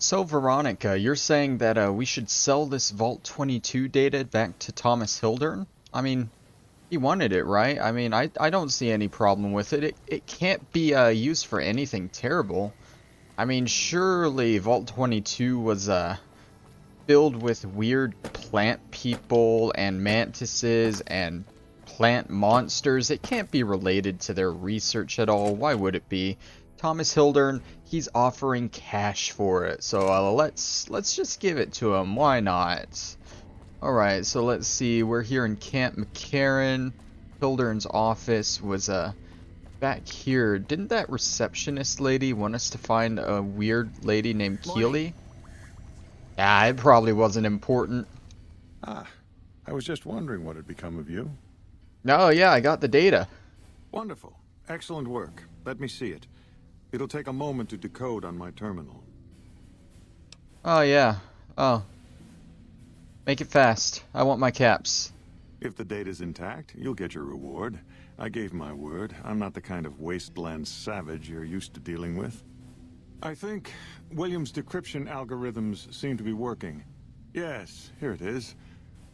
So Veronica, you're saying that we should sell this Vault 22 data back to Thomas Hildern? I mean, he wanted it, right? I mean, I don't see any problem with it. It can't be used for anything terrible. I mean, surely Vault 22 was filled with weird plant people and mantises and plant monsters. It can't be related to their research at all. Why would it be? Thomas Hildern, he's offering cash for it, so let's just give it to him. Why not? All right, so let's see. We're here in Camp McCarran. Hildern's office was back here. Didn't that receptionist lady want us to find a weird lady named Keely? Yeah, it probably wasn't important. Ah, I was just wondering what had become of you. Oh yeah, I got the data. Wonderful. Excellent work. Let me see it. It'll take a moment to decode on my terminal. Oh yeah. Oh. Make it fast. I want my caps. If the data's intact, you'll get your reward. I gave my word. I'm not the kind of wasteland savage you're used to dealing with. I think William's decryption algorithms seem to be working. Yes, here it is.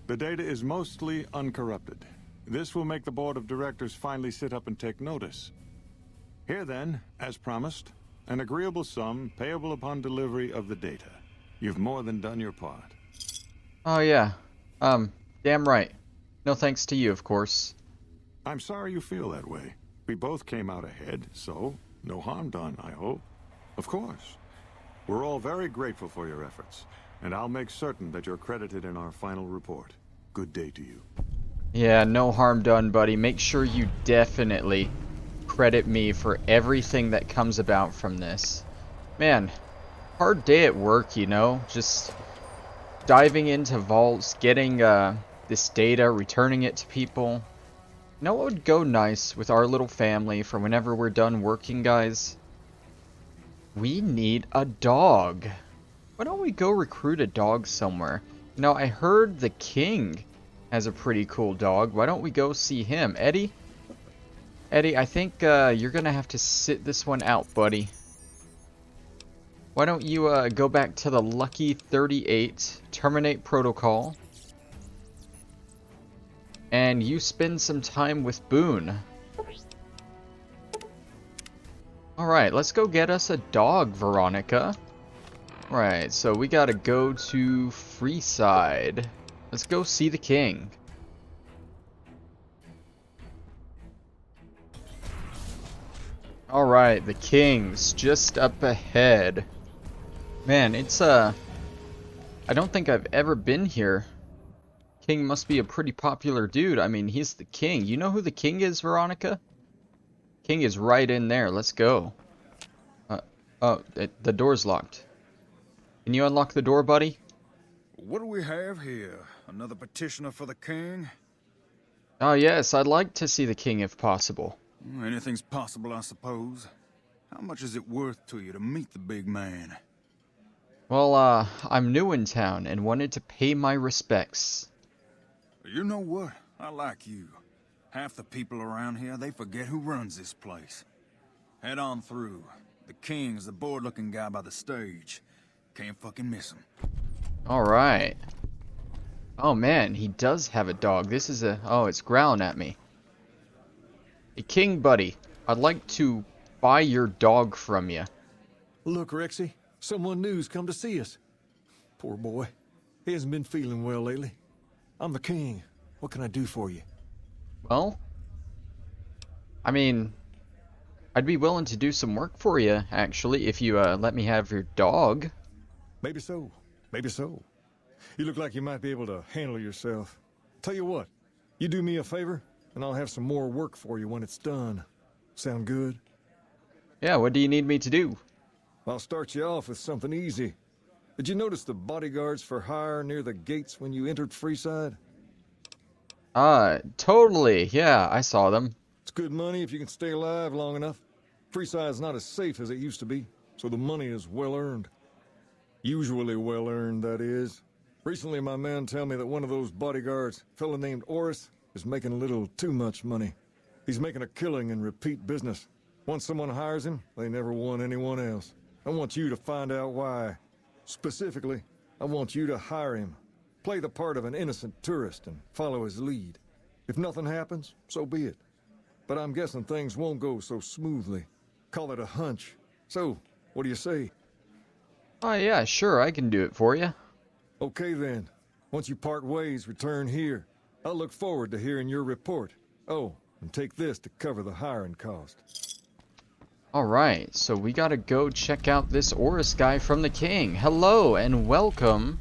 The data is mostly uncorrupted. This will make the board of directors finally sit up and take notice. Here then, as promised, an agreeable sum payable upon delivery of the data. You've more than done your part. Oh yeah. Damn right. No thanks to you, of course. I'm sorry you feel that way. We both came out ahead, so no harm done, I hope. Of course. We're all very grateful for your efforts, and I'll make certain that you're credited in our final report. Good day to you. Yeah, no harm done, buddy. Make sure you definitely credit me for everything that comes about from this. Man, hard day at work, you know? Just diving into vaults, getting this data, returning it to people. You know what would go nice with our little family for whenever we're done working, guys? We need a dog. Why don't we go recruit a dog somewhere? You know, I heard the king has a pretty cool dog. Why don't we go see him? Eddie? Eddie, I think you're gonna have to sit this one out, buddy. Why don't you go back to the Lucky 38, terminate protocol, and you spend some time with Boone. Alright, let's go get us a dog, Veronica. Right, so we gotta go to Freeside. Let's go see the king. Alright, the king's just up ahead. Man, it's I don't think I've ever been here. King must be a pretty popular dude. I mean, he's the king. You know who the king is, Veronica? King is right in there. Let's go. The door's locked. Can you unlock the door, buddy? What do we have here? Another petitioner for the king? Oh, yes. I'd like to see the king if possible. Anything's possible, I suppose. How much is it worth to you to meet the big man? Well, I'm new in town and wanted to pay my respects. You know what? I like you. Half the people around here, they forget who runs this place. Head on through. The king's the bored-looking guy by the stage. Can't fucking miss him. Alright. Oh man, he does have a dog. This is a... Oh, it's growling at me. Hey, king buddy, I'd like to buy your dog from you. Look, Rexy, someone new's come to see us. Poor boy. He hasn't been feeling well lately. I'm the king. What can I do for you? Well, I mean, I'd be willing to do some work for you, actually, if you let me have your dog. Maybe so. Maybe so. You look like you might be able to handle yourself. Tell you what, you do me a favor, and I'll have some more work for you when it's done. Sound good? Yeah, what do you need me to do? I'll start you off with something easy. Did you notice the bodyguards for hire near the gates when you entered Freeside? Totally. Yeah, I saw them. It's good money if you can stay alive long enough. Freeside's not as safe as it used to be, so the money is well earned. Usually well earned, that is. Recently, my man tell me that one of those bodyguards, a fella named Oris, is making a little too much money. He's making a killing in repeat business. Once someone hires him, they never want anyone else. I want you to find out why. Specifically, I want you to hire him. Play the part of an innocent tourist and follow his lead. If nothing happens, so be it. But I'm guessing things won't go so smoothly. Call it a hunch. So, what do you say? Oh yeah, sure, I can do it for you. Okay then. Once you part ways, return here. I'll look forward to hearing your report. Oh, and take this to cover the hiring cost. Alright, so we gotta go check out this Oris guy from the King. Hello, and welcome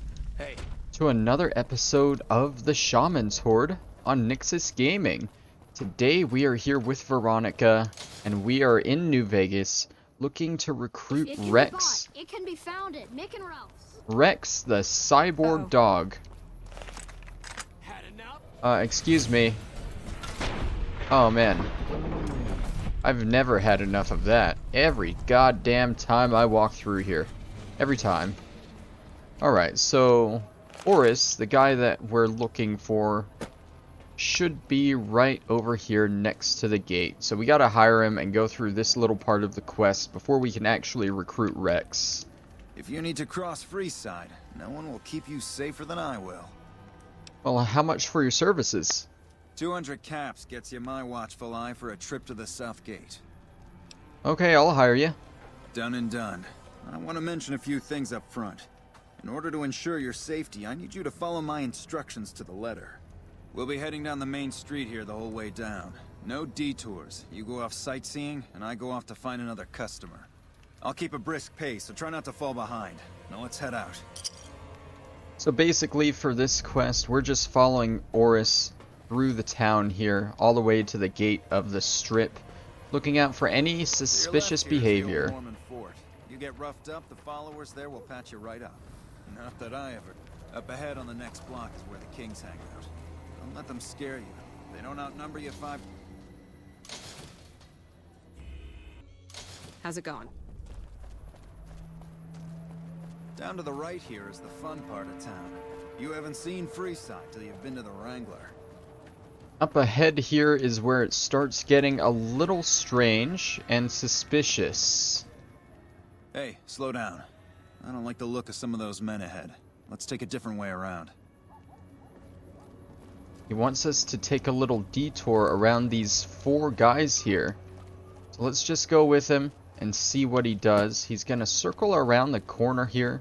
to another episode of the Shaman's Horde on Nyxus Gaming. Today we are here with Veronica, and we are in New Vegas, looking to recruit Rex. It can be found at Mick and Ralph's. Rex, the cyborg dog. Excuse me. Oh man. I've never had enough of that. Every goddamn time I walk through here. Every time. Alright, so Oris, the guy that we're looking for, should be right over here next to the gate. So we gotta hire him and go through this little part of the quest before we can actually recruit Rex. If you need to cross Freeside, no one will keep you safer than I will. Well, how much for your services? 200 caps gets you my watchful eye for a trip to the South Gate. Okay, I'll hire you. Done and done. I want to mention a few things up front. In order to ensure your safety, I need you to follow my instructions to the letter. We'll be heading down the main street here the whole way down. No detours. You go off sightseeing, and I go off to find another customer. I'll keep a brisk pace, so try not to fall behind. Now let's head out. So basically, for this quest, we're just following Oris through the town here, all the way to the gate of the strip, looking out for any suspicious behavior. You get roughed up, the followers there will patch you right up. Not that I ever. Up ahead on the next block is where the Kings hang out. Don't let them scare you. They don't outnumber you 5. How's it going? Down to the right here is the fun part of town. You haven't seen Freeside till you've been to the Wrangler. Up ahead here is where it starts getting a little strange and suspicious. Hey, slow down. I don't like the look of some of those men ahead. Let's take a different way around. He wants us to take a little detour around these 4 guys here. So let's just go with him and see what he does. He's gonna circle around the corner here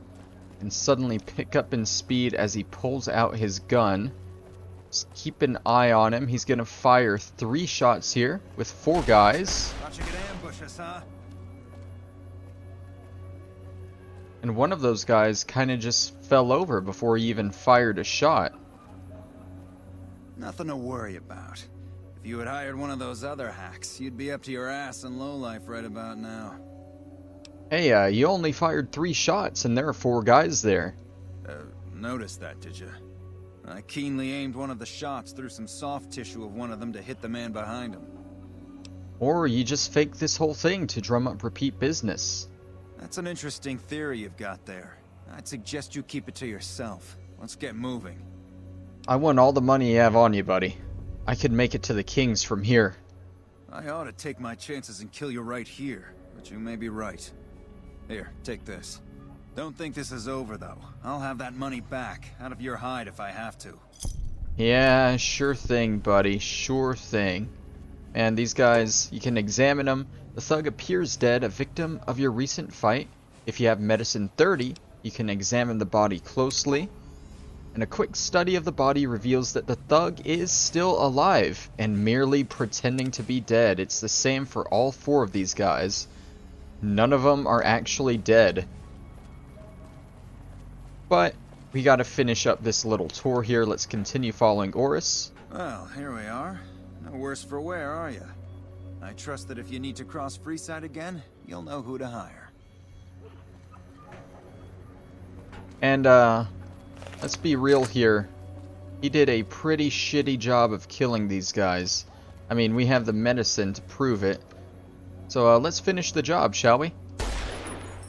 and suddenly pick up in speed as he pulls out his gun. Just keep an eye on him. He's gonna fire 3 shots here with 4 guys. Thought you could ambush us, huh? And one of those guys kinda just fell over before he even fired a shot. Nothing to worry about. If you had hired one of those other hacks, you'd be up to your ass in lowlife right about now. Hey, you only fired 3 shots and there are 4 guys there. Noticed that, did you? I keenly aimed one of the shots through some soft tissue of one of them to hit the man behind him. Or you just faked this whole thing to drum up repeat business. That's an interesting theory you've got there. I'd suggest you keep it to yourself. Let's get moving. I want all the money you have on you, buddy. I could make it to the Kings from here. I ought to take my chances and kill you right here, but you may be right. Here, take this. Don't think this is over, though. I'll have that money back, out of your hide if I have to. Yeah, sure thing, buddy. Sure thing. And these guys, you can examine them. The thug appears dead, a victim of your recent fight. If you have medicine 30, you can examine the body closely. And a quick study of the body reveals that the thug is still alive and merely pretending to be dead. It's the same for all 4 of these guys. None of them are actually dead. But we gotta finish up this little tour here. Let's continue following Oris. Well, here we are. No worse for wear, are you? I trust that if you need to cross Freeside again, you'll know who to hire. And, let's be real here. He did a pretty shitty job of killing these guys. I mean, we have the medicine to prove it. So, let's finish the job, shall we?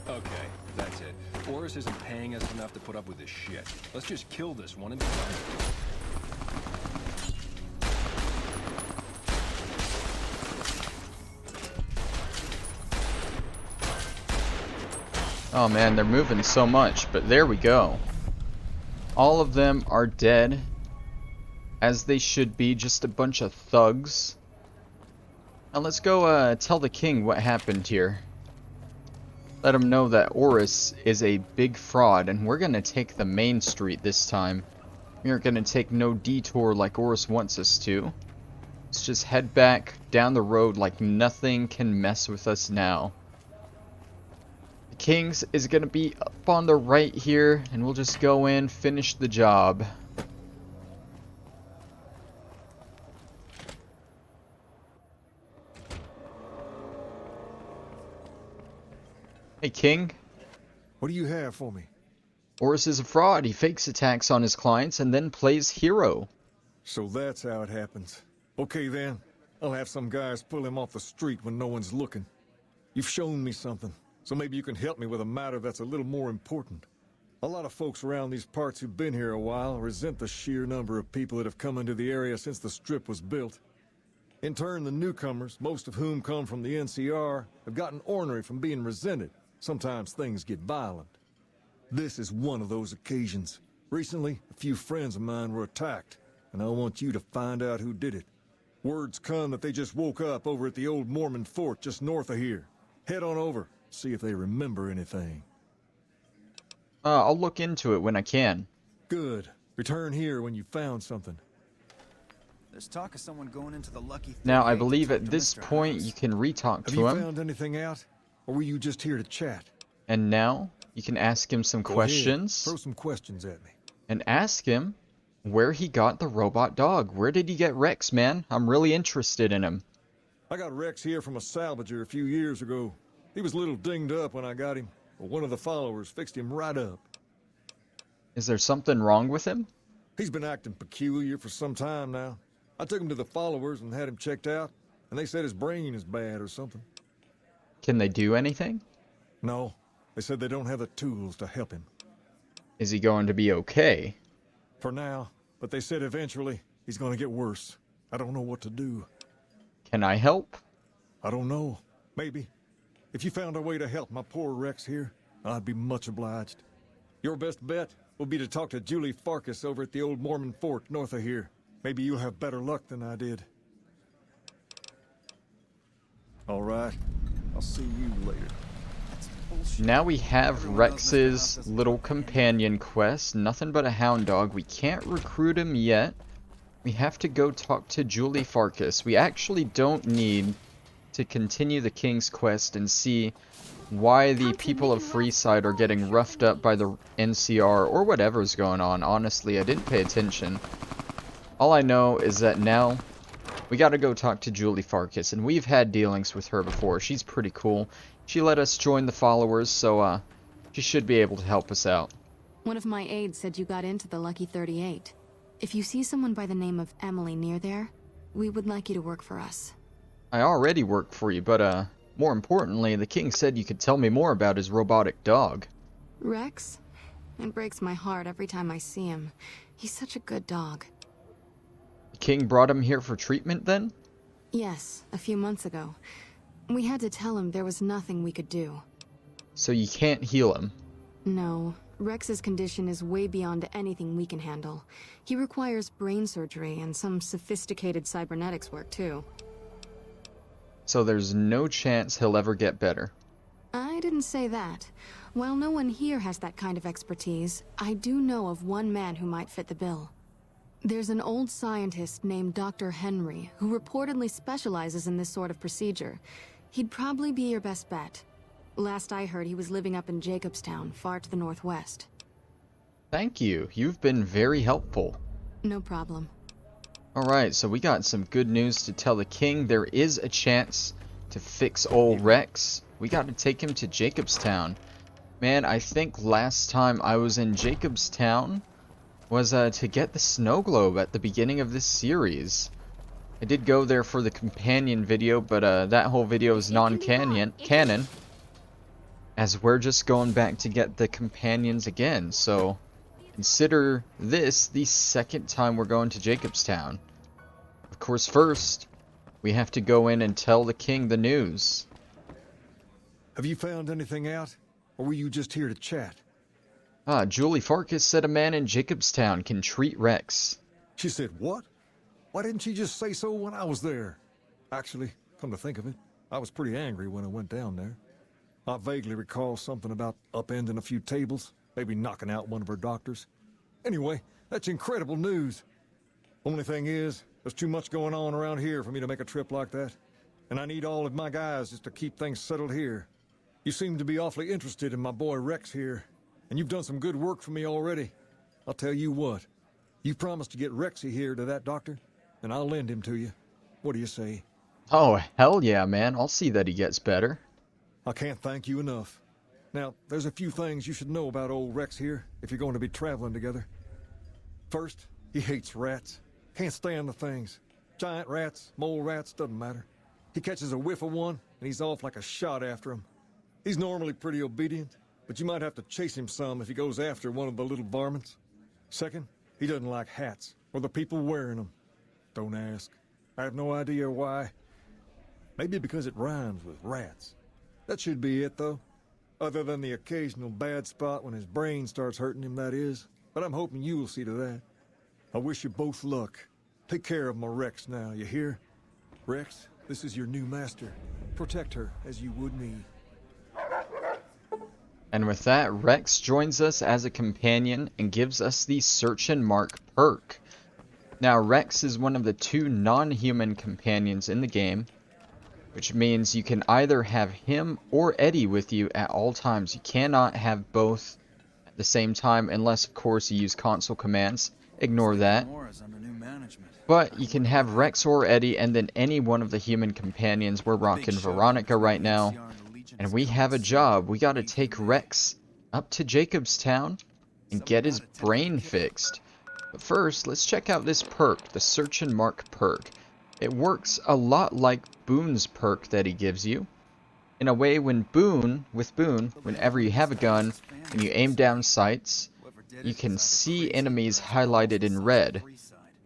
Okay, that's it. Oris isn't paying us enough to put up with this shit. Let's just kill this one and be done. Oh man, they're moving so much, but there we go. All of them are dead, as they should be, just a bunch of thugs. Now let's go tell the king what happened here. Let him know that Horus is a big fraud, and we're gonna take the main street this time. We aren't gonna take no detour like Horus wants us to. Let's just head back down the road like nothing can mess with us now. The king's is gonna be up on the right here, and we'll just go in, finish the job. Hey King, What do you have for me? Horus is a fraud. He fakes attacks on his clients and then plays hero. So that's how it happens. Okay then, I'll have some guys pull him off the street when no one's looking. You've shown me something, so maybe you can help me with a matter that's a little more important. A lot of folks around these parts who've been here a while resent the sheer number of people that have come into the area since the strip was built. In turn, the newcomers, most of whom come from the NCR, have gotten ornery from being resented. Sometimes things get violent. This is one of those occasions. Recently, a few friends of mine were attacked, and I want you to find out who did it. Word's come that they just woke up over at the old Mormon fort just north of here. Head on over, see if they remember anything. I'll look into it when I can. Good. Return here when you found something. There's talk of someone going into the Lucky Now, I 38 to believe talk at to this Mr. point House. you can re-talk Have to you him. found anything out? Or were you just here to chat? And now you can ask him some Go ahead. questions. Throw some questions at me. And ask him where he got the robot dog. Where did he get Rex, man? I'm really interested in him. I got Rex here from a salvager a few years ago. He was a little dinged up when I got him, but one of the followers fixed him right up. Is there something wrong with him? He's been acting peculiar for some time now. I took him to the followers and had him checked out, and they said his brain is bad or something. Can they do anything? No, they said they don't have the tools to help him. Is he going to be okay? For now, but they said eventually he's gonna get worse. I don't know what to do. Can I help? I don't know. Maybe. If you found a way to help my poor Rex here, I'd be much obliged. Your best bet will be to talk to Julie Farkas over at the old Mormon fort north of here. Maybe you'll have better luck than I did. All right. I'll see you later. Now we have Rex's little companion quest. Nothing but a hound dog. We can't recruit him yet. We have to go talk to Julie Farkas. We actually don't need to continue the King's quest and see why the people of Freeside are getting roughed up by the NCR or whatever's going on. Honestly, I didn't pay attention. All I know is that now we gotta go talk to Julie Farkas, and we've had dealings with her before. She's pretty cool. She let us join the followers, so she should be able to help us out. One of my aides said you got into the Lucky 38. If you see someone by the name of Emily near there, we would like you to work for us. I already work for you, but more importantly, the king said you could tell me more about his robotic dog. Rex? It breaks my heart every time I see him. He's such a good dog. The king brought him here for treatment then? Yes, a few months ago. We had to tell him there was nothing we could do. So you can't heal him? No, Rex's condition is way beyond anything we can handle. He requires brain surgery and some sophisticated cybernetics work too. So there's no chance he'll ever get better. I didn't say that. While no one here has that kind of expertise, I do know of one man who might fit the bill. There's an old scientist named Dr. Henry who reportedly specializes in this sort of procedure. He'd probably be your best bet. Last I heard, he was living up in Jacobstown, far to the northwest. Thank you. You've been very helpful. No problem. Alright, so we got some good news to tell the king. There is a chance to fix old Rex. We got to take him to Jacobstown. Man, I think last time I was in Jacobstown was to get the snow globe at the beginning of this series. I did go there for the companion video, but that whole video is canon, as we're just going back to get the companions again. So consider this the second time we're going to Jacobstown. Of course, first we have to go in and tell the king the news. Have you found anything out? or were you just here to chat? Julie Farkas said a man in Jacobstown can treat Rex. She said what? Why didn't she just say so when I was there? Actually, come to think of it, I was pretty angry when I went down there. I vaguely recall something about upending a few tables, maybe knocking out one of her doctors. Anyway, that's incredible news. Only thing is, there's too much going on around here for me to make a trip like that. And I need all of my guys just to keep things settled here. You seem to be awfully interested in my boy Rex here, and you've done some good work for me already. I'll tell you what, you promised to get Rexy here to that doctor, and I'll lend him to you. What do you say? Oh, hell yeah, man. I'll see that he gets better. I can't thank you enough. Now, there's a few things you should know about old Rex here if you're going to be traveling together. First, he hates rats. Can't stand the things. Giant rats, mole rats, doesn't matter. He catches a whiff of one, and he's off like a shot after him. He's normally pretty obedient, but you might have to chase him some if he goes after one of the little varmints. Second, he doesn't like hats, or the people wearing them. Don't ask. I have no idea why. Maybe because it rhymes with rats. That should be it, though. Other than the occasional bad spot when his brain starts hurting him, that is. But I'm hoping you will see to that. I wish you both luck. Take care of my Rex now, you hear? Rex, this is your new master. Protect her as you would me. And with that, Rex joins us as a companion and gives us the Search and Mark perk. Now, Rex is one of the 2 non-human companions in the game, which means you can either have him or Eddie with you at all times. You cannot have both at the same time unless, of course, you use console commands. Ignore that. But you can have Rex or Eddie and then any one of the human companions. We're rocking Veronica right now. And we have a job. We gotta take Rex up to Jacobstown and get his brain fixed. But first, let's check out this perk, the Search and Mark perk. It works a lot like Boone's perk that he gives you. In a way, with Boone, whenever you have a gun and you aim down sights, you can see enemies highlighted in red.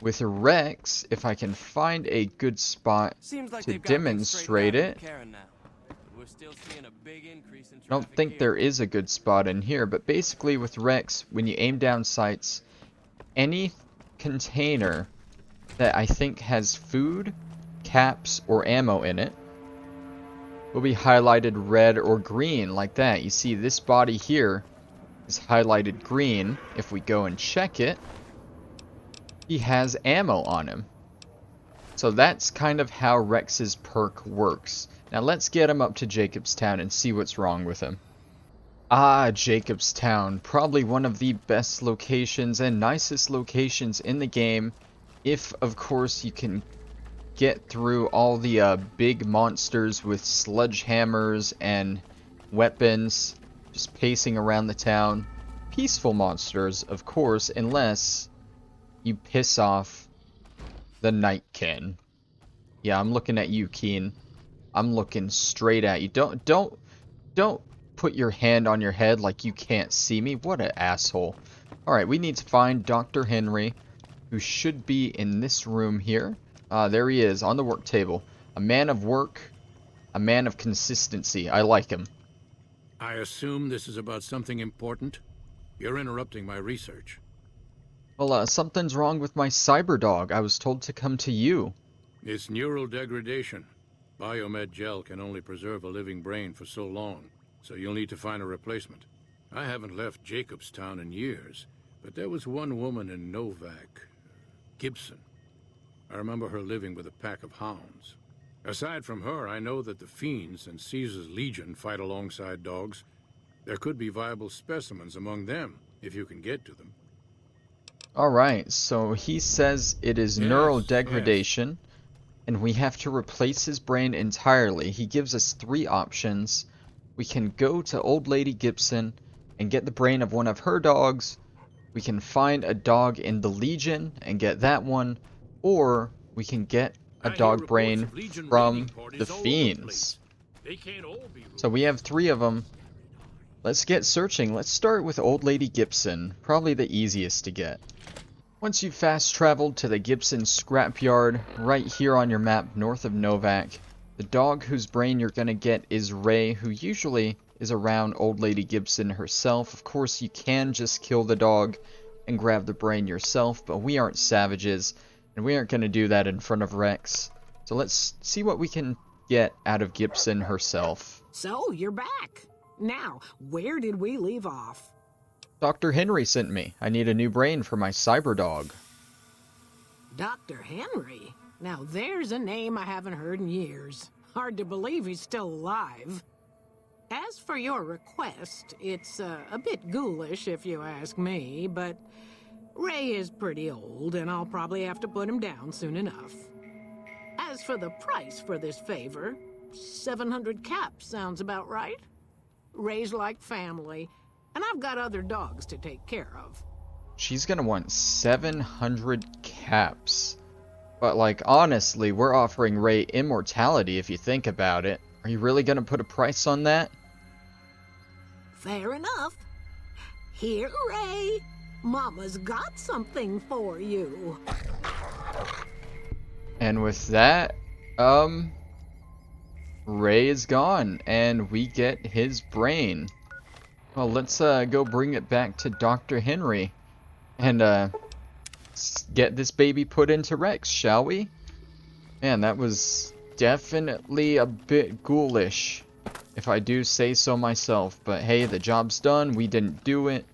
With Rex, if I can find a good spot to demonstrate it, I don't think there is a good spot in here, but basically with Rex, when you aim down sights, any container that I think has food, caps, or ammo in it will be highlighted red or green like that. You see this body here is highlighted green. If we go and check it, he has ammo on him. So that's kind of how Rex's perk works. Now let's get him up to Jacobstown and see what's wrong with him. Ah, Jacobstown, probably one of the best locations and nicest locations in the game, if of course you can get through all the big monsters with sledgehammers and weapons just pacing around the town. Peaceful monsters, of course, unless you piss off the Nightkin. Yeah, I'm looking at you, Keen. I'm looking straight at you. Don't put your hand on your head like you can't see me. What an asshole. Alright, we need to find Dr. Henry, who should be in this room here. There he is, on the work table. A man of work, a man of consistency. I like him. I assume this is about something important? You're interrupting my research. Well, something's wrong with my cyber dog. I was told to come to you. It's neural degradation. Biomed gel can only preserve a living brain for so long, so you'll need to find a replacement. I haven't left Jacobstown in years, but there was one woman in Novak, Gibson. I remember her living with a pack of hounds. Aside from her, I know that the Fiends and Caesar's Legion fight alongside dogs. There could be viable specimens among them, if you can get to them. Alright, so he says it is neural degradation, and we have to replace his brain entirely. He gives us 3 options. We can go to Old Lady Gibson and get the brain of one of her dogs. We can find a dog in the Legion and get that one. Or we can get a dog brain from the Fiends. So we have 3 of them. Let's get searching. Let's start with Old Lady Gibson. Probably the easiest to get. Once you've fast traveled to the Gibson scrapyard, right here on your map north of Novak, the dog whose brain you're going to get is Ray, who usually is around Old Lady Gibson herself. Of course, you can just kill the dog and grab the brain yourself, but we aren't savages, and we aren't going to do that in front of Rex. So let's see what we can get out of Gibson herself. So, you're back. Now, where did we leave off? Dr. Henry sent me. I need a new brain for my cyber dog. Dr. Henry? Now, there's a name I haven't heard in years. Hard to believe he's still alive. As for your request, it's a bit ghoulish if you ask me, but Ray is pretty old, and I'll probably have to put him down soon enough. As for the price for this favor, 700 caps sounds about right. Ray's like family, and I've got other dogs to take care of. She's gonna want 700 caps. But, like, honestly, we're offering Ray immortality if you think about it. Are you really gonna put a price on that? Fair enough. Here, Ray. Mama's got something for you. And with that, Ray is gone, and we get his brain. Well, let's go bring it back to Dr. Henry, and get this baby put into Rex, shall we? Man, that was definitely a bit ghoulish, if I do say so myself. But hey, the job's done. We didn't do it.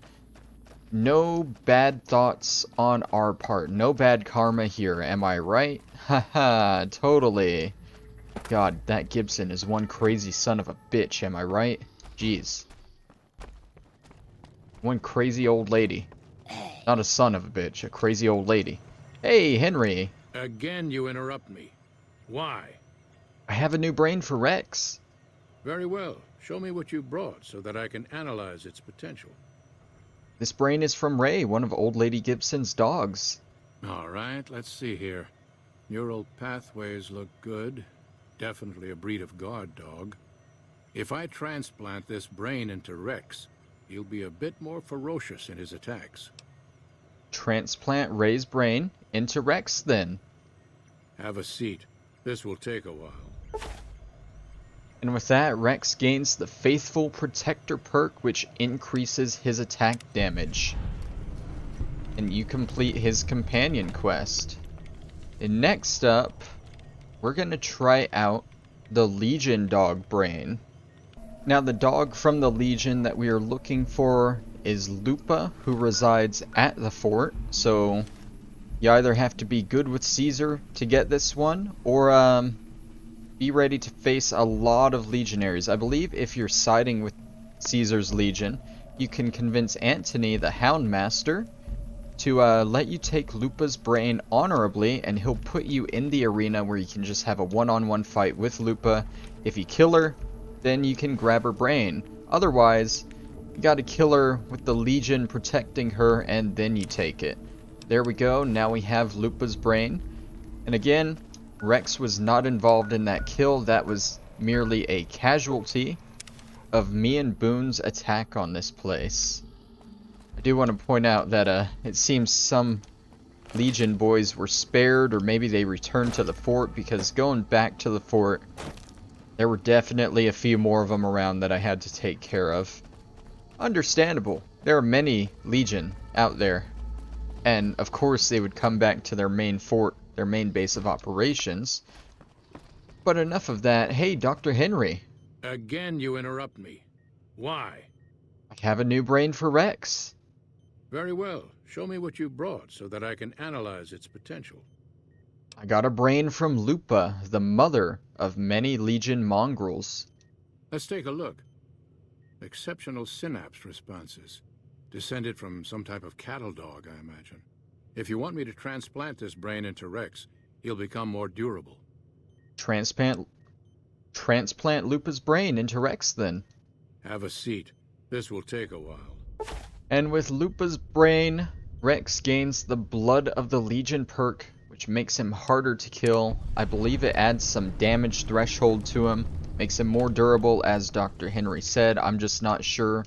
No bad thoughts on our part. No bad karma here, am I right? Haha, totally. God, that Gibson is one crazy son of a bitch, am I right? Jeez. One crazy old lady. Not a son of a bitch, a crazy old lady. Hey, Henry. Again, you interrupt me. Why? I have a new brain for Rex. Very well. Show me what you brought so that I can analyze its potential. This brain is from Ray, one of Old Lady Gibson's dogs. All right, let's see here. Neural pathways look good. Definitely a breed of guard dog. If I transplant this brain into Rex, he'll be a bit more ferocious in his attacks. Transplant Ray's brain into Rex, then. Have a seat. This will take a while. And with that, Rex gains the Faithful Protector perk, which increases his attack damage. And you complete his companion quest. And next up, we're going to try out the Legion dog brain. Now, the dog from the Legion that we are looking for is Lupa, who resides at the fort. So you either have to be good with Caesar to get this one, or be ready to face a lot of legionaries. I believe if you're siding with Caesar's Legion, you can convince Antony, the Hound Master, to let you take Lupa's brain honorably, and he'll put you in the arena where you can just have a one-on-one fight with Lupa. If you kill her, then you can grab her brain. Otherwise, you gotta kill her with the Legion protecting her, and then you take it. There we go, now we have Lupa's brain. And again, Rex was not involved in that kill. That was merely a casualty of me and Boone's attack on this place. I do want to point out that it seems some Legion boys were spared, or maybe they returned to the fort, because going back to the fort, there were definitely a few more of them around that I had to take care of. Understandable. There are many Legion out there. And of course they would come back to their main fort, their main base of operations. But enough of that. Hey, Dr. Henry. Again, you interrupt me. Why? I have a new brain for Rex. Very well. Show me what you brought so that I can analyze its potential. I got a brain from Lupa, the mother of many Legion mongrels. Let's take a look. Exceptional synapse responses. Descended from some type of cattle dog, I imagine. If you want me to transplant this brain into Rex, he'll become more durable. Transplant Lupa's brain into Rex, then. Have a seat. This will take a while. And with Lupa's brain, Rex gains the Blood of the Legion perk, which makes him harder to kill. I believe it adds some damage threshold to him. Makes him more durable, as Dr. Henry said. I'm just not sure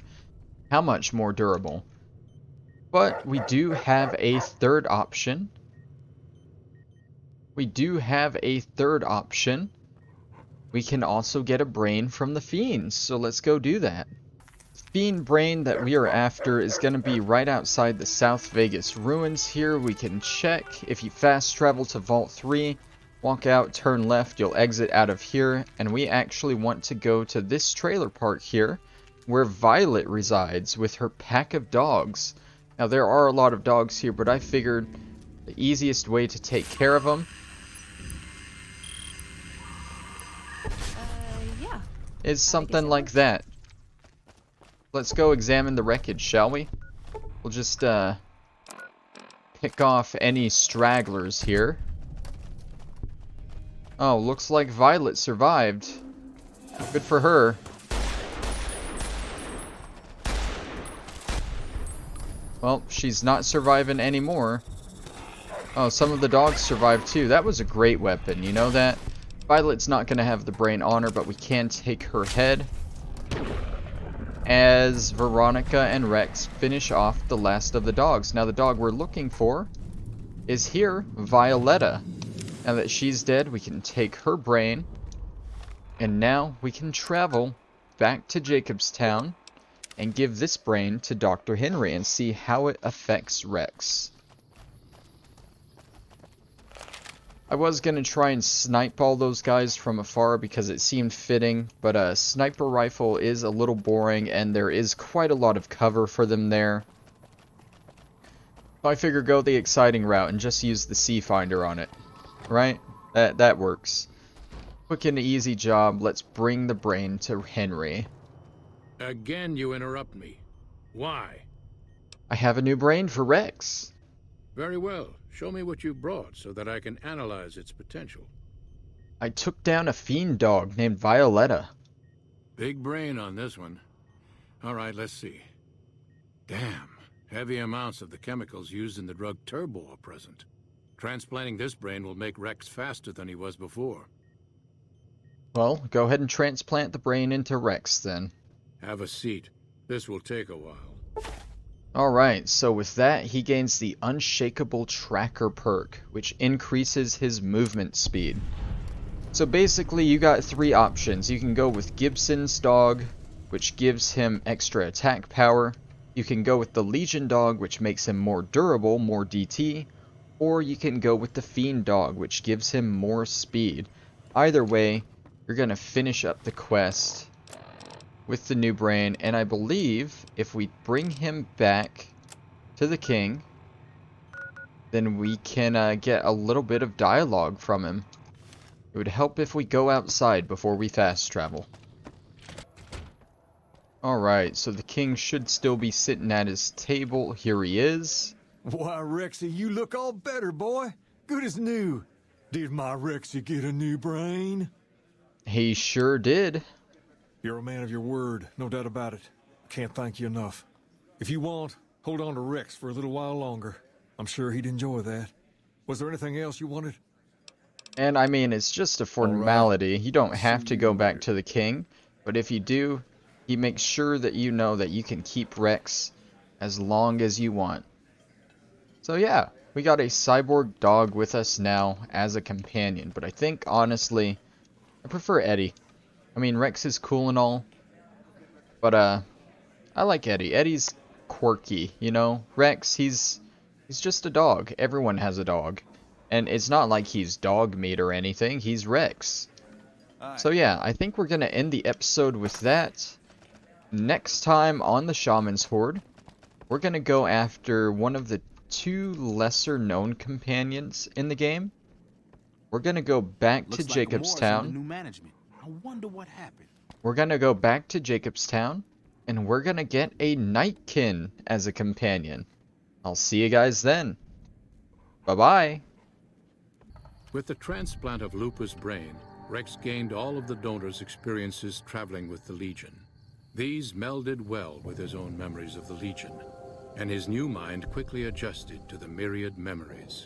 how much more durable. But we do have a third option. We we can also get a brain from the fiends. So let's go do that. Fiend brain that we are after is going to be right outside the South Vegas ruins here. We can check. If you fast travel to Vault 3, walk out, turn left, you'll exit out of here. And we actually want to go to this trailer park here, where Violet resides with her pack of dogs. Now there are a lot of dogs here, but I figured the easiest way to take care of them is something like that. Let's go examine the wreckage, shall we? We'll just pick off any stragglers here. Oh, looks like Violet survived. Good for her. Well, she's not surviving anymore. Oh, some of the dogs survived too. That was a great weapon, you know that? Violet's not going to have the brain on her, but we can take her head as Veronica and Rex finish off the last of the dogs. Now the dog we're looking for is here, Violetta. Now that she's dead, we can take her brain, and now we can travel back to Jacobstown and give this brain to Dr. Henry and see how it affects Rex. I was going to try and snipe all those guys from afar because it seemed fitting, but a sniper rifle is a little boring and there is quite a lot of cover for them there. So I figure go the exciting route and just use the C-Finder on it. Right? That works. Quick and easy job. Let's bring the brain to Henry. Again, you interrupt me. Why? I have a new brain for Rex. Very well. Show me what you brought so that I can analyze its potential. I took down a fiend dog named Violetta. Big brain on this one. All right, let's see. Damn. Heavy amounts of the chemicals used in the drug Turbo are present. Transplanting this brain will make Rex faster than he was before. Well, go ahead and transplant the brain into Rex then. Have a seat. This will take a while. Alright, so with that, he gains the Unshakeable Tracker perk, which increases his movement speed. So basically, you got three options. You can go with Gibson's dog, which gives him extra attack power. You can go with the Legion dog, which makes him more durable, more DT. Or you can go with the Fiend dog, which gives him more speed. Either way, you're going to finish up the quest with the new brain, and I believe if we bring him back to the king, then we can get a little bit of dialogue from him. It would help if we go outside before we fast travel. Alright, so the king should still be sitting at his table. Here he is. Why, Rexy, you look all better, boy. Good as new. Did my Rexy get a new brain? He sure did. You're a man of your word, no doubt about it. Can't thank you enough. If you want, hold on to Rex for a little while longer. I'm sure he'd enjoy that. Was there anything else you wanted? And I mean, it's just a formality. You don't have to go back to the king, but if you do, he makes sure that you know that you can keep Rex as long as you want. So yeah, we got a cyborg dog with us now as a companion, but I think, honestly, I prefer Eddie. I mean, Rex is cool and all, but I like Eddie. Eddie's quirky, you know? Rex, he's just a dog. Everyone has a dog. And it's not like he's dog meat or anything. He's Rex. So yeah, I think we're going to end the episode with that. Next time on the Shaman's Horde, we're going to go after one of the two lesser known companions in the game. We're going to go back to Jacobstown. New management. I wonder what happened. We're going to go back to Jacobstown, and we're going to get a Nightkin as a companion. I'll see you guys then. Bye-bye. With the transplant of Lupa's brain, Rex gained all of the donor's experiences traveling with the Legion. These melded well with his own memories of the Legion, and his new mind quickly adjusted to the myriad memories.